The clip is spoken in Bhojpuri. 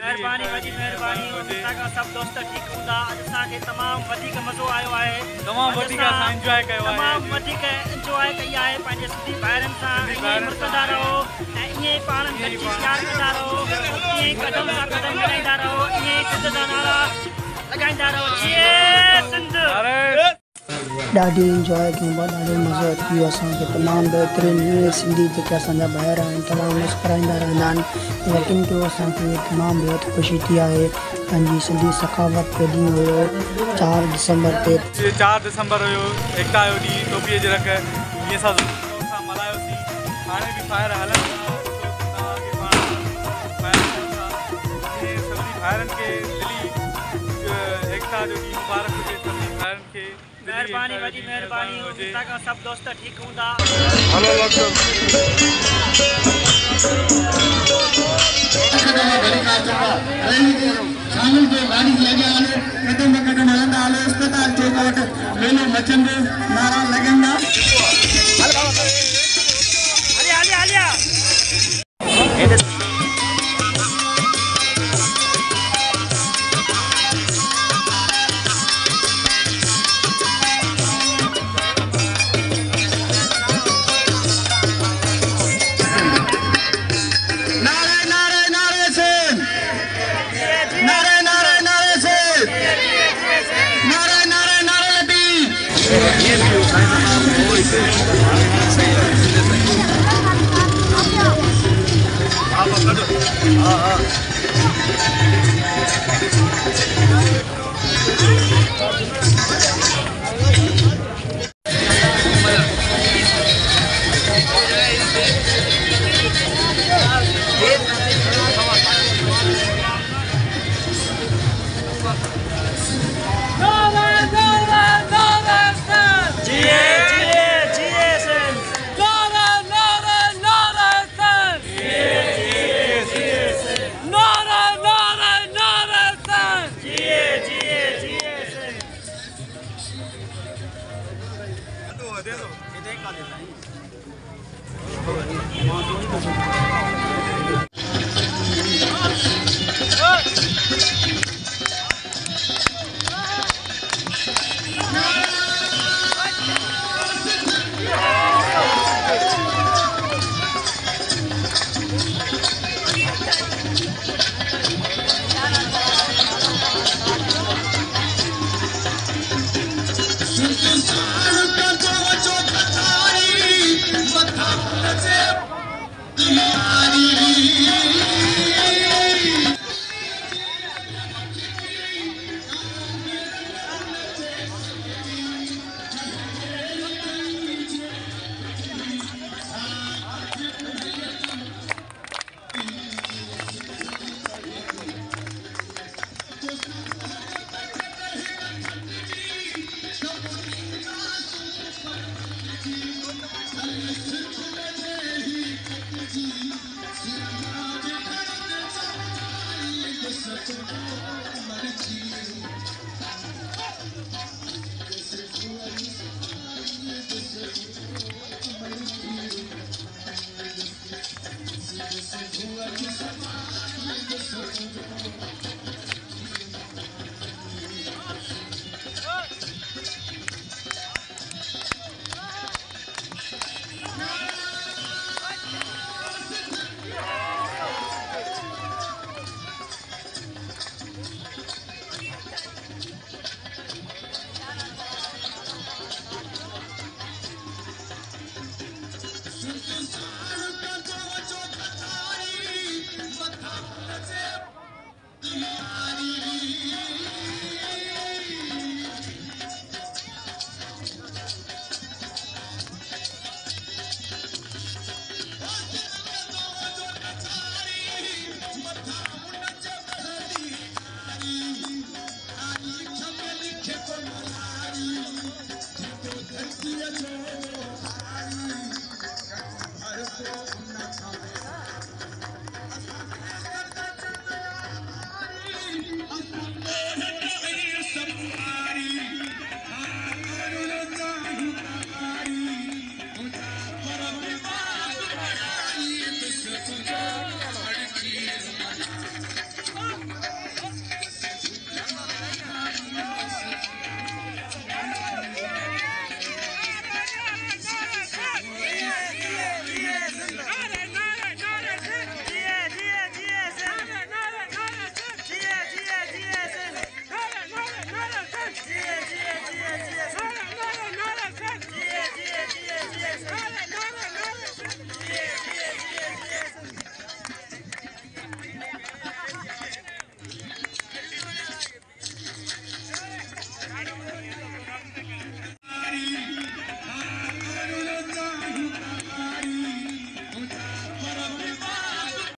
मेहरबानी वॾी मेहरबानी तव्हां सभु दोस्त ठीकु हूंदा। अॼु असांखे तमामु वधीक मज़ो आयो आहे, तमामु वधीक एंजॉय कयो आहे, तमामु वधीक एंजॉय कई आहे पंहिंजे सिंधी भाइरनि सां। ईअं कंदा रहो ऐं ईअं ई पाण गॾिजी प्यार कंदा रहो, ईअं ई कदम सां कदम मिलाईंदा रहो, ईअं ई सिंध जा नारा लॻाईंदा रहो। ॾाढी इंजॉय कयूं पिया, ॾाढो मज़ो अची वियो असांखे। तमामु बहितरीनु इहे सिंधी जेके असांजा ॿाहिरि आहिनि तमामु मुस्कुराईंदा रहंदा आहिनि, लेकिन जो असांखे तमामु बेहद ख़ुशी थी आहे। पंहिंजी सिंधी सखावत जो ॾींहुं हुयो 4 दिसंबर ते। 4 दिसंबर हुयो, एकता जो ॾींहुं, टोपीअ जे रख ईअं असां मल्हायोसीं। हाणे बि फायर हलनि था, तव्हांखे पाण सभिनी भाइरनि खे दिली एकता जो ॾींहुं मुबारक हुजे सभिनी भाइरनि खे। मेहरबानी वॾी मेहरबानी तव्हां सभु दोस्त ठीकु हूंदा। शामिल जो गाड़ी लॻे हले, कदम कदम हलंदा हलो, अस्पताल चौक वटि मेलो मचंदो, नारा लॻंदा। दे दो, ये देख का देता है।